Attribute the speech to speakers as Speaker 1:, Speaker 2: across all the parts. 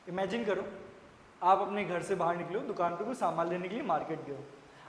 Speaker 1: Imagine करो आप अपने घर से बाहर निकलो, दुकान पे कुछ सामान लेने के लिए मार्केट गए हो।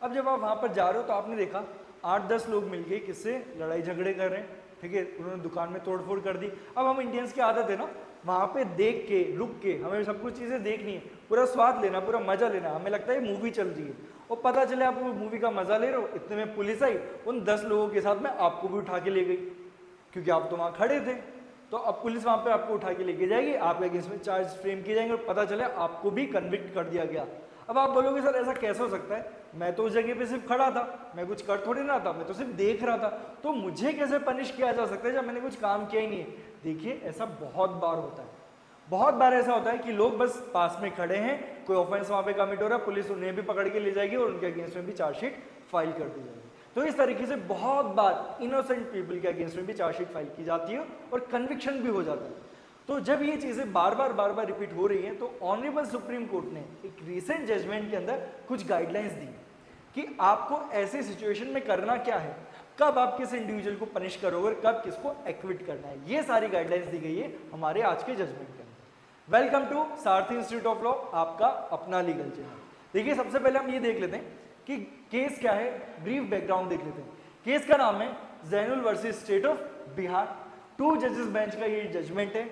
Speaker 1: अब जब आप वहाँ पर जा रहे हो तो आपने देखा 8-10 लोग मिलके किससे लड़ाई झगड़े कर रहे हैं, ठीक है, उन्होंने दुकान में तोड़फोड़ कर दी। अब हम इंडियंस की आदत है ना, वहाँ पे देख के रुक के हमें सब कुछ चीज़ें देखनी है, पूरा स्वाद लेना, पूरा मजा लेना, हमें लगता है मूवी चल रही है। और पता चले आप मूवी का मजा ले रहे हो, इतने में पुलिस आई, उन 10 लोगों के साथ में आपको भी उठा के ले गई, क्योंकि आप तो वहाँ खड़े थे। तो अब पुलिस वहाँ पे आपको उठा के लेके जाएगी, आपके अगेंस्ट में चार्ज फ्रेम किए जाएंगे और पता चले आपको भी कन्विक्ट कर दिया गया। अब आप बोलोगे सर ऐसा कैसे हो सकता है, मैं तो उस जगह पे सिर्फ खड़ा था, मैं कुछ कर थोड़ी ना था, मैं तो सिर्फ देख रहा था, तो मुझे कैसे पनिश किया जा सकता है जब मैंने कुछ काम किया ही नहीं है। देखिए ऐसा बहुत बार होता है, बहुत बार ऐसा होता है कि लोग बस पास में खड़े हैं, कोई ऑफेंस वहाँ पे कमिट हो रहा है, पुलिस उन्हें भी पकड़ के ले जाएगी और उनके अगेंस्ट में भी चार्जशीट फाइल कर दी जाएगी। तो इस तरीके से बहुत बार इनोसेंट पीपल के अगेंस्ट में भी चार्जशीट फाइल की जाती है और कन्विक्शन भी हो जाता है। तो जब ये चीज़ें बार बार रिपीट हो रही हैं तो ऑनरेबल सुप्रीम कोर्ट ने एक रीसेंट जजमेंट के अंदर कुछ गाइडलाइंस दी कि आपको ऐसे सिचुएशन में करना क्या है, कब आप किस इंडिविजुअल को पनिश करोगे और कब किसको एक्विट करना है। ये सारी गाइडलाइंस दी गई है हमारे आज के जजमेंट के अंदर। Welcome to Sarathi institute of law, आपका अपना लीगल चैनल। देखिए सबसे पहले हम ये देख लेते हैं कि केस क्या है, ब्रीफ बैकग्राउंड देख लेते हैं। केस का नाम है Zainul versus state of Bihar. 2 जजेस बेंच का ये जजमेंट है।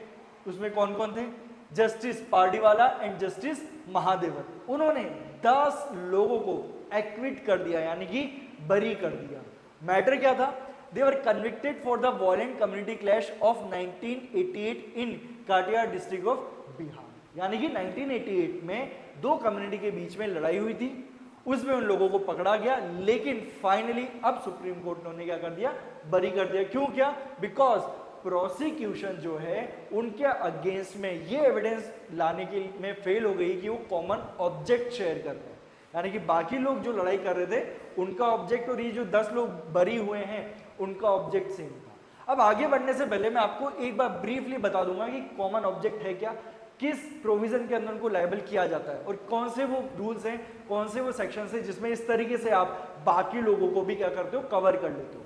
Speaker 1: उसमें कौन कौन थे, justice Pardiwala and justice Mahadevan. उन्होंने 10 लोगों को एक्विट कर दिया, यानी कि बरी कर दिया। मैटर क्या था, they were convicted for the violent community clash of 1988 in Katihar district of Bihar. यानी कि 1988 में 2 कम्युनिटी के बीच में लड़ाई हुई थी, उसमें उन लोगों को पकड़ा गया, लेकिन फाइनली अब सुप्रीम कोर्ट ने क्या कर दिया, बरी कर दिया। क्यों क्या, बिकॉज प्रोसिक्यूशन जो है उनके अगेंस्ट में ये एविडेंस लाने के में फेल हो गई कि वो कॉमन ऑब्जेक्ट शेयर कर रहे हैं, यानी कि बाकी लोग जो लड़ाई कर रहे थे उनका ऑब्जेक्ट और ये जो 10 लोग बरी हुए हैं उनका ऑब्जेक्ट सेम था। अब आगे बढ़ने से पहले मैं आपको एक बार ब्रीफली बता दूंगा कि कॉमन ऑब्जेक्ट है क्या, किस प्रोविजन के अंदर उनको लायबल किया जाता है और कौन से वो रूल्स हैं, कौन से वो सेक्शंस हैं जिसमें इस तरीके से आप बाकी लोगों को भी क्या करते हो, कवर कर लेते हो।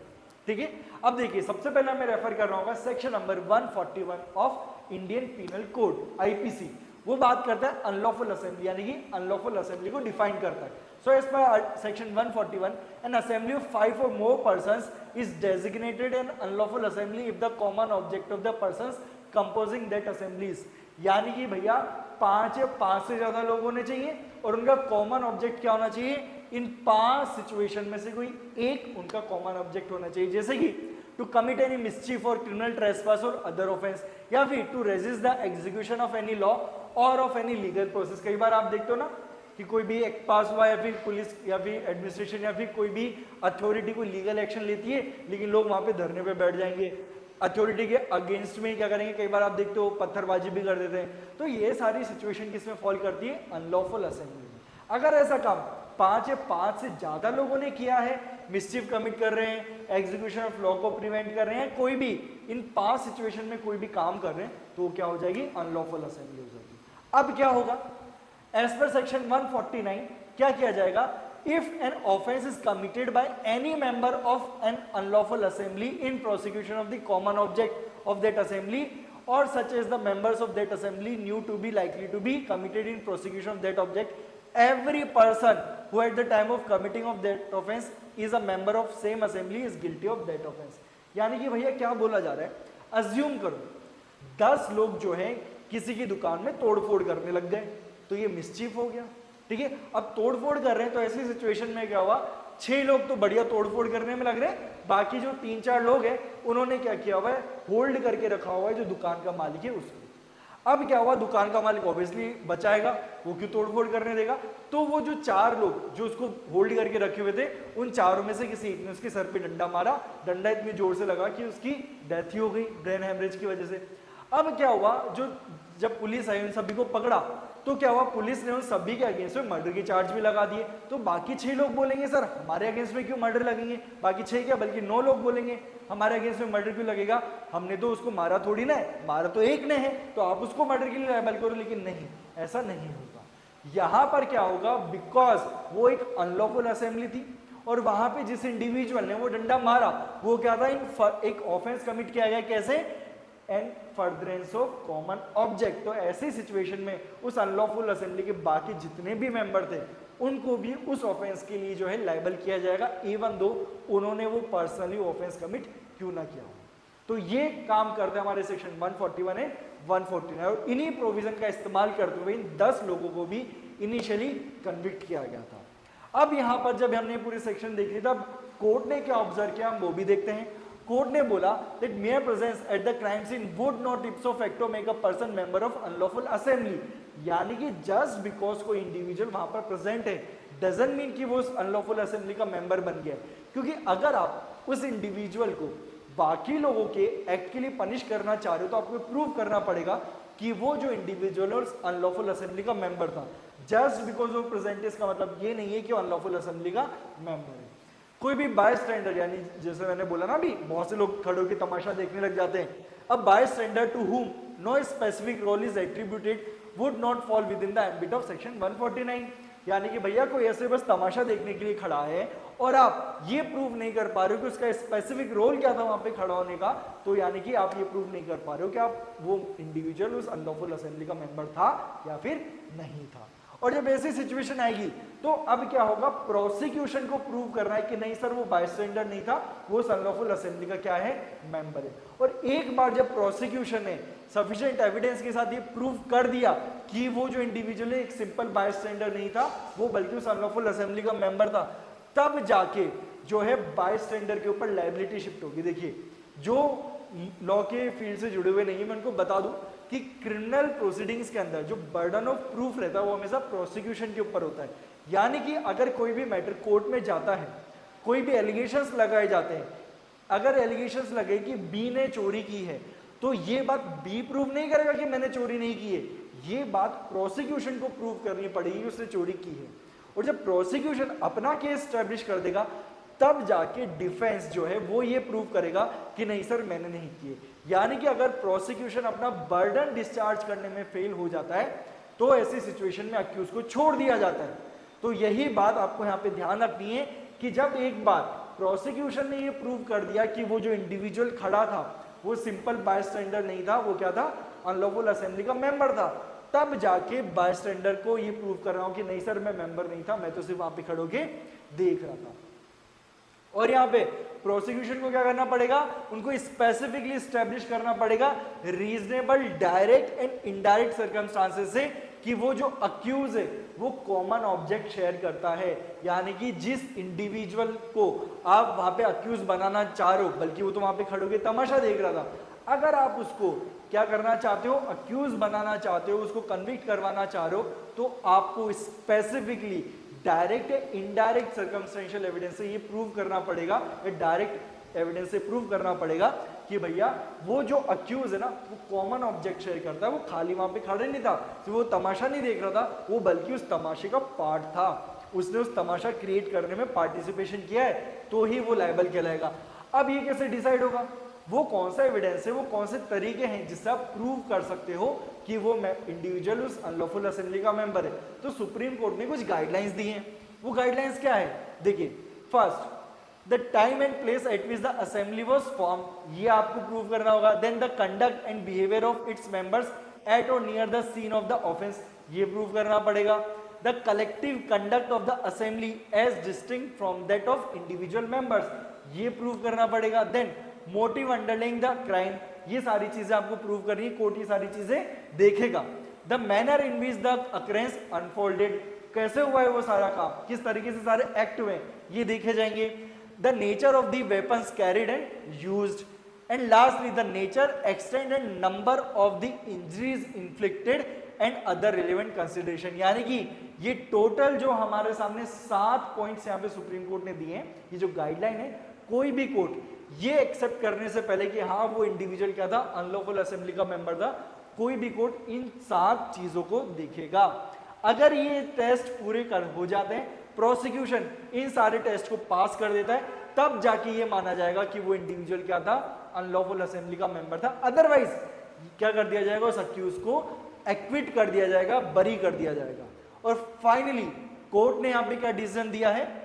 Speaker 1: ठीक है, अब देखिए सबसे पहले मैं रेफर कर रहा हूँ section number 141 of Indian penal code IPC. वो बात करता है अनलॉफुल असेंबली, यानी कि अनलॉफुल असेंबली को डिफाइन करता है। So as per section 141 an assembly of 5 or more persons is designated an unlawful assembly if the common object of the persons composing that assemblies, यानी कि भैया 5 या 5 से ज्यादा लोग होने चाहिए और उनका कॉमन ऑब्जेक्ट क्या होना चाहिए, इन 5 सिचुएशन में से कोई एक उनका कॉमन ऑब्जेक्ट होना चाहिए। जैसे कि टू कमिट एनी मिसचीफ और क्रिमिनल ट्रेसपास और अदर ऑफेंस, या फिर to resist the execution of any law और ऑफ एनी लीगल प्रोसेस। कई बार आप देखते हो ना कि कोई भी एक्ट पास हुआ या फिर पुलिस या फिर एडमिनिस्ट्रेशन या फिर कोई भी अथॉरिटी कोई लीगल एक्शन लेती है, लेकिन लोग वहां पे धरने पे बैठ जाएंगे, अथॉरिटी के अगेंस्ट में क्या करेंगे, कई बार आप देखते हो पत्थरबाजी भी कर देते हैं। तो ये सारी सिचुएशन किसमें फॉल करती है, अनलॉफुल असेंबली में। अगर ऐसा काम 5 या 5 से ज्यादा लोगों ने किया है, मिसचीफ कमिट कर रहे हैं, एग्जीक्यूशन ऑफ लॉ को प्रिवेंट कर रहे हैं, कोई भी इन 5 सिचुएशन में कोई भी काम कर रहे हैं, तो क्या हो जाएगी, अनलॉफुल असेंबली हो जाएगी। अब क्या होगा, एज पर सेक्शन 149 क्या किया जाएगा, if an offense is committed by any member of an unlawful assembly in prosecution of the common object of that assembly or such as the members of that assembly knew to be likely to be committed in prosecution of that object, every person who at the time of committing of that offense is a member of same assembly is guilty of that offense। यानी कि भैया क्या बोला जा रहा है, assume करो 10 लोग जो है किसी की दुकान में तोड़फोड़ करने लग गए, तो ये मिसचीफ हो गया। ठीक है, अब तोड़फोड़ कर रहे हैं तो ऐसी सिचुएशन में क्या हुआ, 6 लोग तो बढ़िया तोड़फोड़ करने में लग रहे हैं, बाकी जो 3-4 लोग हैं उन्होंने क्या किया हुआ है, होल्ड करके रखा हुआ है जो दुकान का मालिक है उसको। अब क्या हुआ, दुकान का मालिक ऑब्वियसली बचाएगा, वो क्यों तोड़फोड़ करने देगा, तो वो जो 4 लोग जो उसको होल्ड करके रखे हुए थे, उन चारों में से किसी एक ने उसके सर पे डंडा मारा, डंडा इतनी जोर से लगा कि उसकी डेथ ही हो गई ब्रेन हेमरेज की वजह से। अब क्या हुआ, जो जब पुलिस आई उन सभी को पकड़ा तो क्या हुआ, पुलिस ने उन सभी के अगेंस्ट में मर्डर के चार्ज भी लगा दिए। तो बाकी 6 लोग बोलेंगे सर हमारे अगेंस्ट में क्यों मर्डर लगेंगे, बाकी 6 क्या बल्कि 9 लोग बोलेंगे हमारे अगेंस्ट में मर्डर क्यों लगेगा, हमने तो उसको मारा थोड़ी ना है, मारा तो एक ने है, तो आप उसको मर्डर के लिए लायबल करो। लेकिन नहीं, ऐसा नहीं होगा। यहाँ पर क्या होगा, बिकॉज वो एक अनलॉफुल असेंबली थी और वहां पे जिस इंडिविजुअल ने वो डंडा मारा वो क्या था, एक ऑफेंस कमिट किया गया, कैसे, and furtherance of common object. तो ऐसी सिचुएशन में उस अनलॉफुल असेंबली के बाकी जितने भी मेंबर थे उनको भी उस ऑफेंस के लिए जो है लाइबल किया जाएगा, इवन दो उन्होंने वो पर्सनली ऑफेंस कमिट क्यों ना किया हो। तो ये काम करते हैं हमारे सेक्शन 141 एंड 149 और इन्हीं प्रोविजन का इस्तेमाल करते हुए इन 10 लोगों को भी इनिशियली कन्विक्ट किया गया था। अब यहाँ पर जब हमने पूरी सेक्शन देखी तब कोर्ट ने क्या ऑब्जर्व किया हम वो भी देखते हैं। कोर्ट ने बोला that mere presence at the crime scene would not ipso facto make a person member of unlawful assembly, यानी कि जस्ट बिकॉज कोई इंडिविजुअल वहां पर प्रेजेंट है डजंट मीन कि वो उस अनलॉफुल असेंबली का मेंबर बन गया। क्योंकि अगर आप उस इंडिविजुअल को बाकी लोगों के एक्ट के लिए पनिश करना चाह रहे हो तो आपको प्रूव करना पड़ेगा कि वो जो इंडिविजुअल और अनलॉफुल असेंबली का मेंबर था। जस्ट बिकॉज ऑफ प्रेजेंट इसका मतलब ये नहीं है कि वो अनलॉफुल असेंबली का मेंबर है। कोई भी बाय स्टैंडर्ड, यानी जैसे मैंने बोला ना अभी बहुत से लोग खड़े होकर तमाशा देखने लग जाते हैं। अब by standard to whom no specific role is attributed would not fall within the ambit of section 149, यानी कि भैया कोई ऐसे बस तमाशा देखने के लिए खड़ा है और आप ये प्रूव नहीं कर पा रहे हो कि उसका स्पेसिफिक रोल क्या था वहां पे खड़ा होने का, तो यानी कि आप ये प्रूव नहीं कर पा रहे हो कि आप वो इंडिविजुअल उस अनलॉफुल असेंबली का मेंबर था या फिर नहीं था। और जब ऐसी सिचुएशन आएगी तो अब क्या होगा, प्रोसिक्यूशन को प्रूव करना है कि नहीं सर वो बायस्टैंडर नहीं था, वो अनलॉफुल असेंबली का क्या है, मेंबर है। और एक बार जब प्रोसिक्यूशन ने सफिशिएंट एविडेंस के साथ ये प्रूव कर दिया कि वो जो इंडिविजुअल एक सिंपल बायस्टैंडर नहीं था, वो बल्कि उस अनलॉफुल असेंबली का मेंबर था, तब जाके जो है बायस्टैंडर के ऊपर लायबिलिटी शिफ्ट होगी। देखिए जो लॉ के फील्ड से जुड़े हुए नहीं है मैं उनको बता दूं कि क्रिमिनल प्रोसीडिंग्स के अंदर जो बर्डन ऑफ प्रूफ रहता है वो हमेशा प्रोसिक्यूशन के ऊपर होता है। यानी कि अगर कोई भी मैटर कोर्ट में जाता है, कोई भी एलिगेशंस लगाए जाते हैं, अगर एलिगेशंस लगे कि बी ने चोरी की है तो ये बात बी प्रूव नहीं करेगा कि मैंने चोरी नहीं की है, ये बात प्रोसिक्यूशन को प्रूव करनी पड़ेगी उसने चोरी की है। और जब प्रोसिक्यूशन अपना केस स्टैब्लिश कर देगा तब जाके डिफेंस जो है वो ये प्रूव करेगा कि नहीं सर मैंने नहीं किए। यानी कि अगर प्रोसिक्यूशन अपना बर्डन डिस्चार्ज करने में फेल हो जाता है तो ऐसी सिचुएशन में अक्यूज को छोड़ दिया जाता है। तो यही बात आपको यहाँ पे ध्यान रखनी है कि जब एक बार प्रोसिक्यूशन ने ये प्रूव कर दिया कि वो जो इंडिविजुअल खड़ा था वो सिंपल बायस्टैंडर नहीं था, वो क्या था, अनलॉफुल असेंबली का मेंबर था, तब जाके बायस्टैंडर को ये प्रूव कर रहा हूं कि नहीं सर मैं मेंबर नहीं था, मैं तो सिर्फ वहां पे खड़े होके देख रहा था। और यहाँ पे प्रोसिक्यूशन को क्या करना पड़ेगा, उनको स्पेसिफिकली स्टैब्लिश करना पड़ेगा reasonable direct and indirect circumstances से कि वो जो अक्यूज है वो कॉमन ऑब्जेक्ट शेयर करता है। यानी कि जिस इंडिविजुअल को आप वहां पे अक्यूज बनाना चाह रहे हो, बल्कि वो तो वहां पे खड़े होके तमाशा देख रहा था, अगर आप उसको क्या करना चाहते हो, अक्यूज बनाना चाहते हो, उसको कन्विक्ट करवाना चाह रहे हो, तो आपको स्पेसिफिकली डायरेक्ट या इनडायरेक्ट सर्कमस्टेंशियल एविडेंस से ये प्रूव करना पड़ेगा, डायरेक्ट एविडेंस से प्रूव करना पड़ेगा कि भैया वो जो अक्यूज है ना वो कॉमन ऑब्जेक्ट शेयर करता है, वो खाली वहां पे खड़े नहीं था, वो तमाशा नहीं देख रहा था, वो बल्कि उस तमाशे का पार्ट था, उसने उस तमाशा क्रिएट करने में पार्टिसिपेशन किया है, तो ही वो लायबल कहलाएगा। अब ये कैसे डिसाइड होगा, वो कौन सा एविडेंस है, वो कौन से तरीके हैं जिससे आप प्रूव कर सकते हो कि वो इंडिविजुअल उस अनलॉफुल असेंबली का मेंबर है। तो सुप्रीम कोर्ट ने कुछ गाइडलाइंस दी हैं। वो गाइडलाइंस क्या है, देखिए, first the time and place at which the assembly was form, ये आपको प्रूव करना होगा। Then the conduct and behaviour of its members at or near the scene of the offence, ये प्रूव करना पड़ेगा। The collective conduct of the assembly as distinct from that of individual members, ये prove करना पड़ेगा। Then motive underlying the crime, ये सारी चीजें आपको प्रूव करनी है, कोर्ट ये सारी चीजें देखेगा। The manner in which the occurrence unfolded, कैसे हुआ है वो सारा काम, किस तरीके से सारे एक्ट हुए, ये देखे जाएंगे। The nature of the weapons carried and used, and lastly the nature, extend and number of the injuries inflicted and other relevant consideration. यानी कि ये टोटल जो हमारे सामने 7 पॉइंट्स यहाँ पे सुप्रीम कोर्ट ने दिए हैं, ये जो गाइडलाइन है, कोई भी कोर्ट ये एक्सेप्ट करने से पहले कि हाँ वो इंडिविजुअल क्या था, अनलॉफुल असेंबली का मेंबर था, कोई भी कोर्ट इन 7 चीजों को देखेगा। अगर ये टेस्ट पूरे हो जाते हैं, प्रोसिक्यूशन इन सारे टेस्ट को पास कर देता है, तब जाके ये माना जाएगा कि वो इंडिविजुअल क्या था, अनलॉफुल असेंबली का मेंबर था। अदरवाइज क्या कर दिया जाएगा, उस अक्यूज को एक्विट कर दिया जाएगा, बरी कर दिया जाएगा। और फाइनली कोर्ट ने यहाँ पे क्या डिसीजन दिया है,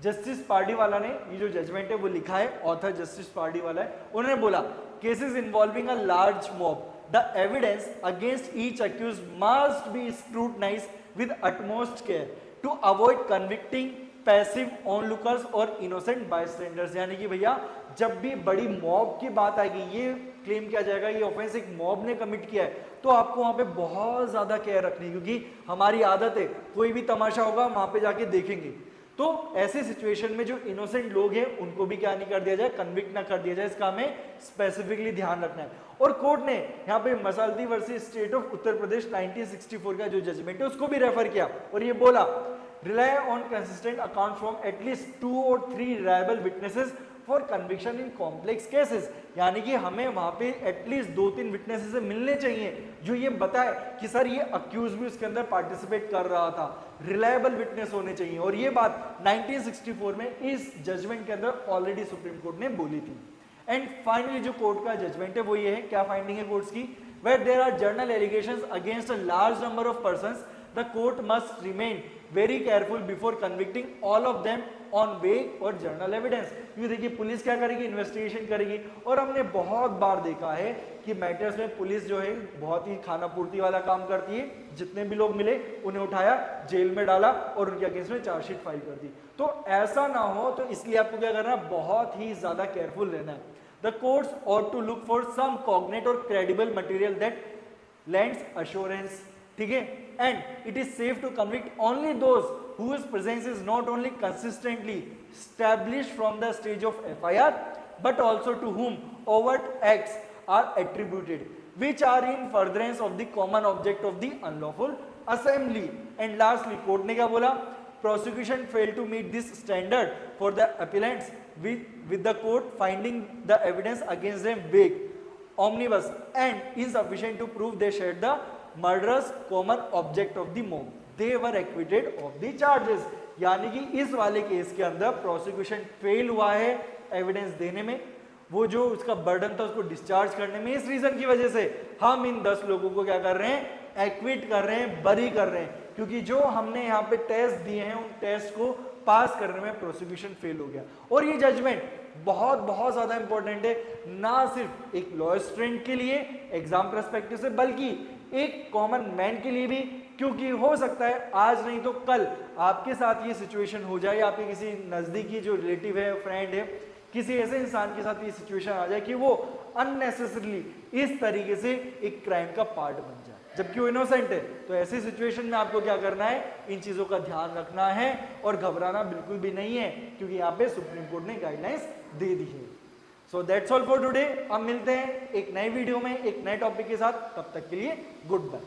Speaker 1: जस्टिस पार्टी वाला ने, ये जो जजमेंट है वो लिखा है, ऑथर जस्टिस पार्टी वाला है, उन्होंने बोला cases involving a large mob, the evidence against each accused must be scrutinized with utmost care to avoid convicting passive onlookers और इनोसेंट बायस्टैंडर्स। यानी कि भैया जब भी बड़ी मॉब की बात आएगी, ये क्लेम किया जाएगा ये ऑफेंस एक मॉब ने कमिट किया है, तो आपको वहां पे बहुत ज्यादा केयर रखनी, क्योंकि हमारी आदत है कोई भी तमाशा होगा वहां पे जाके देखेंगे। तो ऐसे सिचुएशन में जो इनोसेंट लोग हैं उनको भी क्या नहीं कर दिया जाए, कन्विक्ट ना कर दिया जाए, इसका हमें स्पेसिफिकली ध्यान रखना है। और कोर्ट ने यहाँ पे मसालती versus state of Uttar Pradesh 1964 का जो जजमेंट है उसको भी रेफर किया और ये बोला rely on consistent account from at least 2 or 3 reliable witnesses for conviction in complex cases। यानी कि हमें वहां पे एटलीस्ट 2-3 विटनेसेस से मिलने चाहिए जो ये बताए कि सर ये अक्यूज भी उसके अंदर पार्टिसिपेट कर रहा था, रिलायबल विटनेस होने चाहिए। और ये बात 1964 में इस जजमेंट के अंदर ऑलरेडी सुप्रीम कोर्ट ने बोली थी। एंड फाइनली जो कोर्ट का जजमेंट है वो ये है, क्या फाइंडिंग है कोर्ट्स की, where there are journal allegations against a large number of persons, the court must remain very careful before convicting all of them on vague और जर्नल एविडेंस। क्योंकि देखिए पुलिस क्या करेगी, इन्वेस्टिगेशन करेगी, और हमने बहुत बार देखा है कि मैटर्स में पुलिस जो है बहुत ही खाना पूर्ति वाला काम करती है, जितने भी लोग मिले उन्हें उठाया, जेल में डाला और उनके अगेंस्ट में चार्जशीट फाइल कर दी। तो ऐसा ना हो, तो इसलिए आपको क्या करना है, बहुत ही ज्यादा केयरफुल रहना है। The courts ought to look for some cognate or credible material that lends assurance, ठीक है, and it is safe to convict only those whose presence is not only consistently established from the stage of FIR but also to whom overt acts are attributed which are in furtherance of the common object of the unlawful assembly। And lastly court ने क्या बोला, prosecution failed to meet this standard for the appellants with the court finding the evidence against them vague, omnibus and insufficient to prove they shared the murderous common object of the mob, they were acquitted of the charges। यानी कि इस वाले case के अंदर prosecution fail हुआ है evidence देने में, वो जो उसका बर्डन था उसको डिस्चार्ज करने में। इस रीजन की वजह से हम इन 10 लोगों को क्या कर रहे हैं, एक्विट कर रहे हैं, बरी कर रहे हैं, क्योंकि जो हमने यहाँ पे टेस्ट दिए हैं उन टेस्ट को पास करने में प्रोसिक्यूशन फेल हो गया। और ये जजमेंट बहुत बहुत ज्यादा इंपॉर्टेंट है, ना सिर्फ एक लॉयर स्टूडेंट के लिए एग्जाम पर्सपेक्टिव से, बल्कि एक कॉमन मैन के लिए भी, क्योंकि हो सकता है आज नहीं तो कल आपके साथ ये सिचुएशन हो जाए, आपके किसी नजदीकी जो रिलेटिव है, फ्रेंड है, किसी ऐसे इंसान के साथ ये सिचुएशन आ जाए कि वो अननेसेसरली इस तरीके से एक क्राइम का पार्ट बन जाए, जबकि वो इनोसेंट है। तो ऐसी सिचुएशन में आपको क्या करना है, इन चीजों का ध्यान रखना है और घबराना बिल्कुल भी नहीं है, क्योंकि यहाँ पे सुप्रीम कोर्ट ने गाइडलाइंस दे दी है। So that's all for today. अब मिलते हैं एक नए वीडियो में एक नए टॉपिक के साथ, तब तक के लिए गुड बाय।